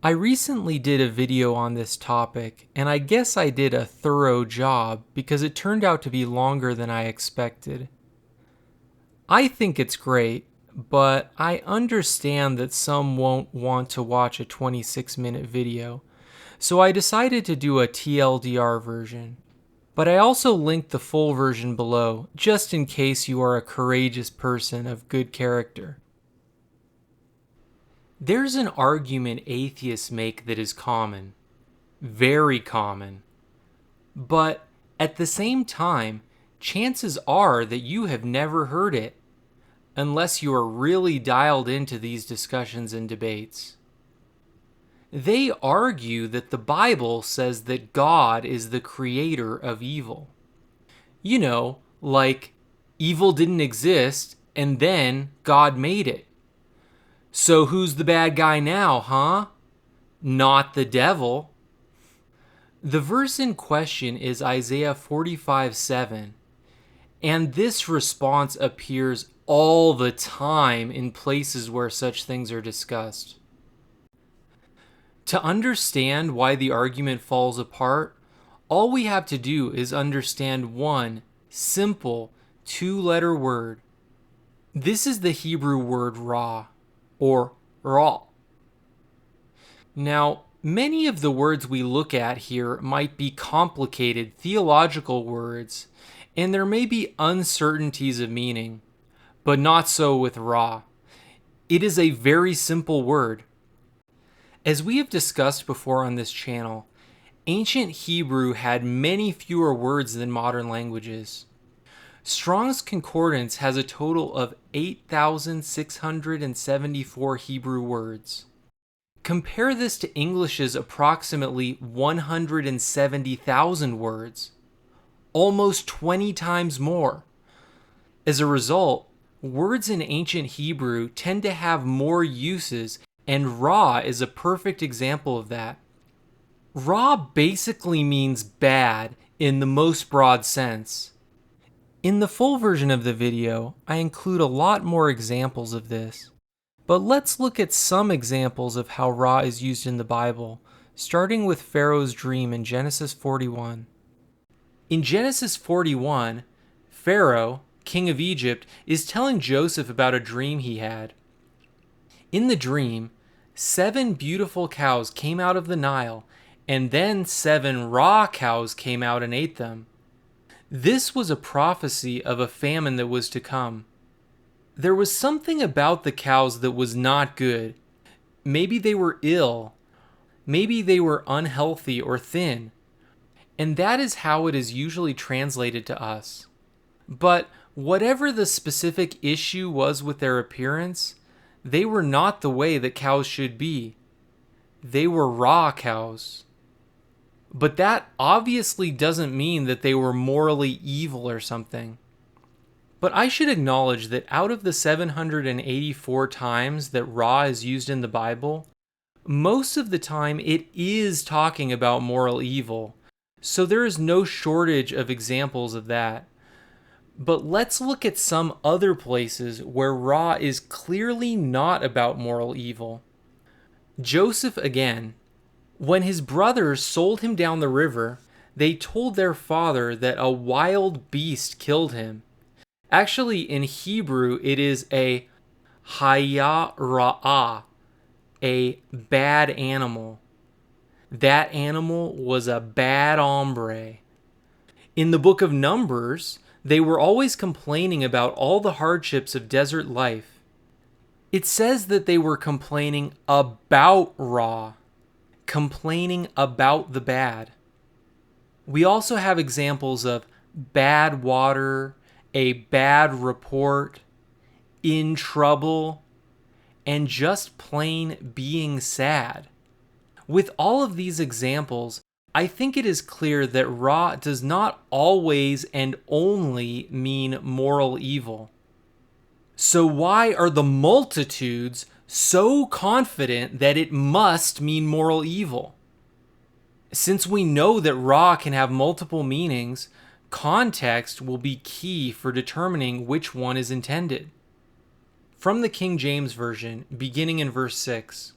I recently did a video on this topic, and I guess I did a thorough job because it turned out to be longer than I expected. I think it's great, but I understand that some won't want to watch a 26-minute video, so I decided to do a TLDR version. But I also linked the full version below, just in case you are a courageous person of good character. There's an argument atheists make that is common, very common, but at the same time, chances are that you have never heard it, unless you are really dialed into these discussions and debates. They argue that the Bible says that God is the creator of evil. You know, like evil didn't exist and then God made it. So who's the bad guy now, huh? Not the devil. The verse in question is Isaiah 45:7, and this response appears all the time in places where such things are discussed. To understand why the argument falls apart, all we have to do is understand one simple two-letter word. This is the Hebrew word ra, or ra. Now, many of the words we look at here might be complicated theological words, and there may be uncertainties of meaning, but not so with ra. It is a very simple word. As we have discussed before on this channel, ancient Hebrew had many fewer words than modern languages. Strong's Concordance has a total of 8,674 Hebrew words. Compare this to English's approximately 170,000 words, almost 20 times more. As a result, words in ancient Hebrew tend to have more uses, and ra is a perfect example of that. Ra basically means bad in the most broad sense. In the full version of the video, I include a lot more examples of this. But let's look at some examples of how ra is used in the Bible, starting with Pharaoh's dream in Genesis 41. In Genesis 41, Pharaoh, king of Egypt, is telling Joseph about a dream he had. In the dream, 7 beautiful cows came out of the Nile, and then 7 raw cows came out and ate them. This was a prophecy of a famine that was to come. There was something about the cows that was not good. Maybe they were ill. Maybe they were unhealthy or thin. And that is how it is usually translated to us. But whatever the specific issue was with their appearance, they were not the way that cows should be. They were raw cows. But that obviously doesn't mean that they were morally evil or something. But I should acknowledge that out of the 784 times that ra is used in the Bible, most of the time it is talking about moral evil. So there is no shortage of examples of that. But let's look at some other places where ra is clearly not about moral evil. Joseph again. When his brothers sold him down the river, they told their father that a wild beast killed him. Actually, in Hebrew, it is a haya ra'ah, a bad animal. That animal was a bad hombre. In the book of Numbers, they were always complaining about all the hardships of desert life. It says that they were complaining about ra, complaining about the bad. We also have examples of bad water, a bad report, in trouble, and just plain being sad. With all of these examples, I think it is clear that ra does not always and only mean moral evil. So why are the multitudes so confident that it must mean moral evil? Since we know that ra can have multiple meanings, context will be key for determining which one is intended. From the King James Version, beginning in verse 6.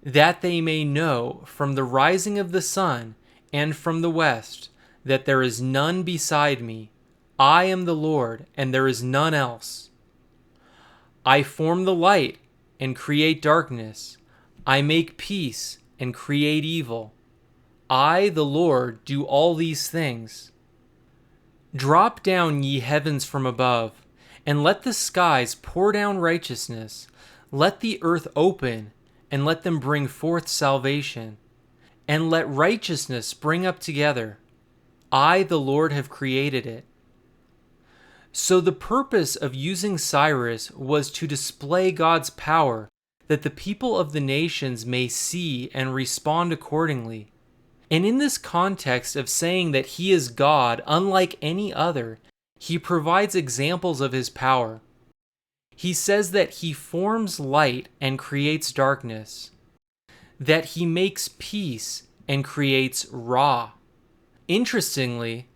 that they may know from the rising of the sun and from the west that there is none beside me. I am the Lord, and there is none else. I form the light and create darkness. I make peace and create evil. I, the Lord, do all these things. Drop down, ye heavens from above, and let the skies pour down righteousness. Let the earth open, and let them bring forth salvation. And let righteousness spring up together. I, the Lord, have created it. So the purpose of using Cyrus was to display God's power, that the people of the nations may see and respond accordingly. And in this context of saying that he is God unlike any other, he provides examples of his power. He says that he forms light and creates darkness, that he makes peace and creates Ra. Interestingly,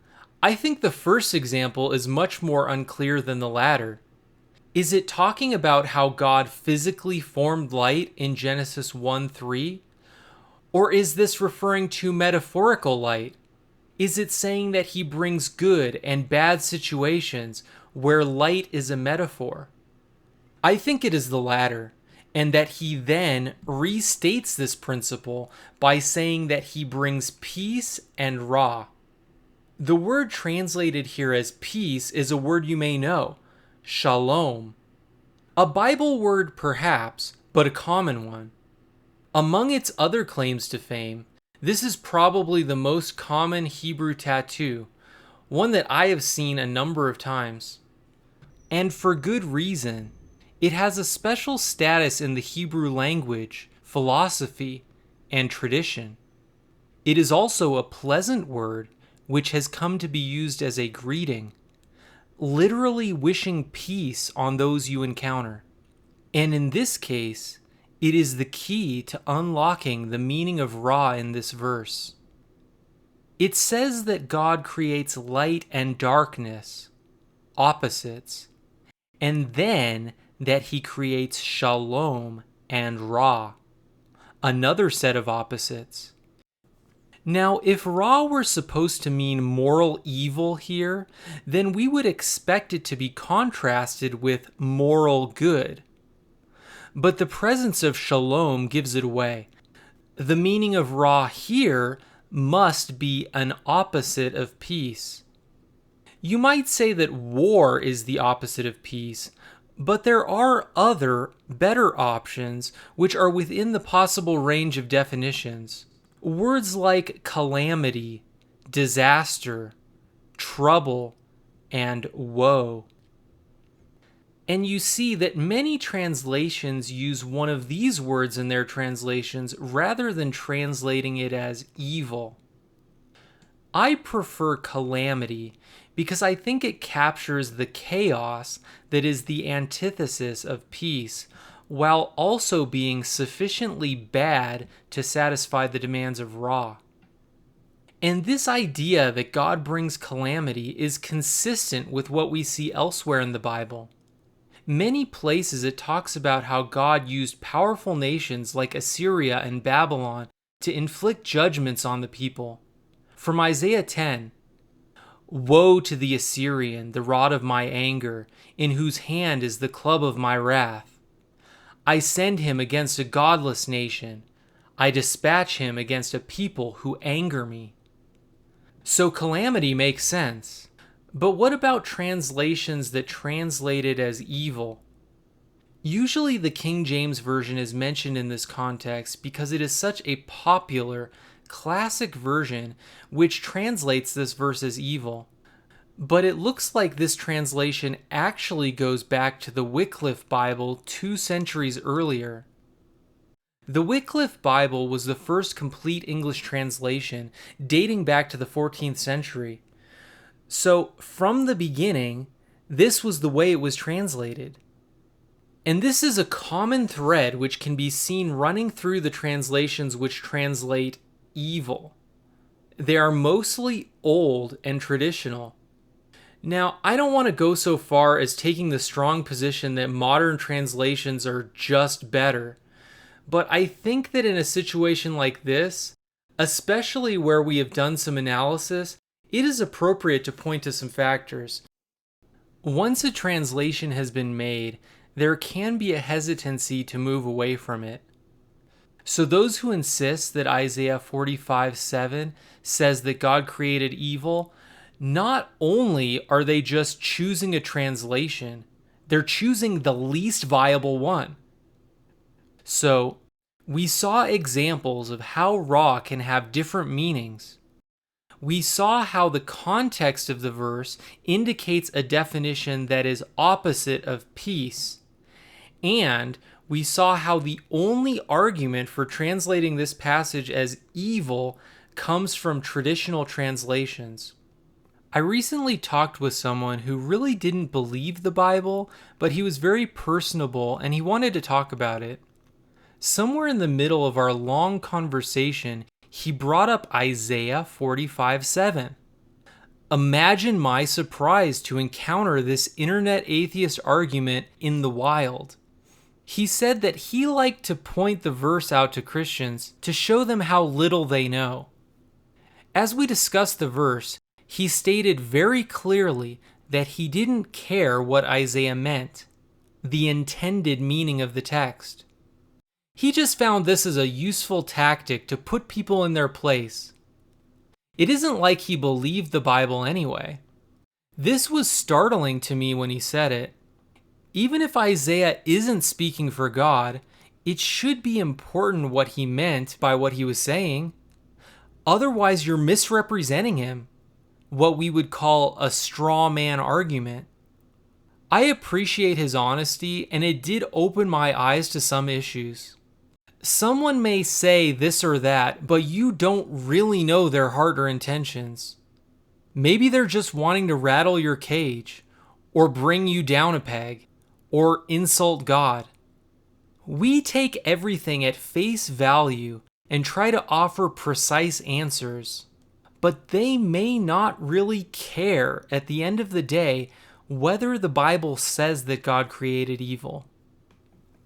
I think the first example is much more unclear than the latter. Is it talking about how God physically formed light in Genesis 1:3? Or is this referring to metaphorical light? Is it saying that he brings good and bad situations where light is a metaphor? I think it is the latter, and that he then restates this principle by saying that he brings peace and Ra. The word translated here as peace is a word you may know, Shalom. A Bible word perhaps, but a common one. Among its other claims to fame, this is probably the most common Hebrew tattoo, one that I have seen a number of times. And for good reason. It has a special status in the Hebrew language, philosophy, and tradition. It is also a pleasant word which has come to be used as a greeting, literally wishing peace on those you encounter. And in this case, it is the key to unlocking the meaning of Ra in this verse. It says that God creates light and darkness, opposites, and then that he creates Shalom and Ra, another set of opposites. Now, if Ra were supposed to mean moral evil here, then we would expect it to be contrasted with moral good. But the presence of Shalom gives it away. The meaning of Ra here must be an opposite of peace. You might say that war is the opposite of peace, but there are other, better options which are within the possible range of definitions. Words like calamity, disaster, trouble, and woe. And you see that many translations use one of these words in their translations rather than translating it as evil. I prefer calamity because I think it captures the chaos that is the antithesis of peace, while also being sufficiently bad to satisfy the demands of Ra. And this idea that God brings calamity is consistent with what we see elsewhere in the Bible. Many places it talks about how God used powerful nations like Assyria and Babylon to inflict judgments on the people. From Isaiah 10, "Woe to the Assyrian, the rod of my anger, in whose hand is the club of my wrath. I send him against a godless nation. I dispatch him against a people who anger me." So calamity makes sense. But what about translations that translate it as evil? Usually the King James Version is mentioned in this context because it is such a popular, classic version which translates this verse as evil. But it looks like this translation actually goes back to the Wycliffe Bible 2 centuries earlier. The Wycliffe Bible was the first complete English translation dating back to the 14th century. So, from the beginning, this was the way it was translated. And this is a common thread which can be seen running through the translations which translate evil. They are mostly old and traditional. Now, I don't want to go so far as taking the strong position that modern translations are just better, But I think that in a situation like this, especially where we have done some analysis, it is appropriate to point to some factors. Once a translation has been made, there can be a hesitancy to move away from it. So those who insist that Isaiah 45:7 says that God created evil, not only are they just choosing a translation, they're choosing the least viable one. So we saw examples of how Ra can have different meanings. We saw how the context of the verse indicates a definition that is opposite of peace. And we saw how the only argument for translating this passage as evil comes from traditional translations. I recently talked with someone who really didn't believe the Bible, but he was very personable and he wanted to talk about it. Somewhere in the middle of our long conversation, he brought up Isaiah 45:7. Imagine my surprise to encounter this internet atheist argument in the wild. He said that he liked to point the verse out to Christians to show them how little they know. As we discussed the verse, he stated very clearly that he didn't care what Isaiah meant, the intended meaning of the text. He just found this as a useful tactic to put people in their place. It isn't like he believed the Bible anyway. This was startling to me when he said it. Even if Isaiah isn't speaking for God, it should be important what he meant by what he was saying. Otherwise, you're misrepresenting him, what we would call a straw man argument. I appreciate his honesty, and it did open my eyes to some issues. Someone may say this or that, but you don't really know their heart or intentions. Maybe they're just wanting to rattle your cage, or bring you down a peg, or insult God. We take everything at face value and try to offer precise answers, but they may not really care at the end of the day whether the Bible says that God created evil.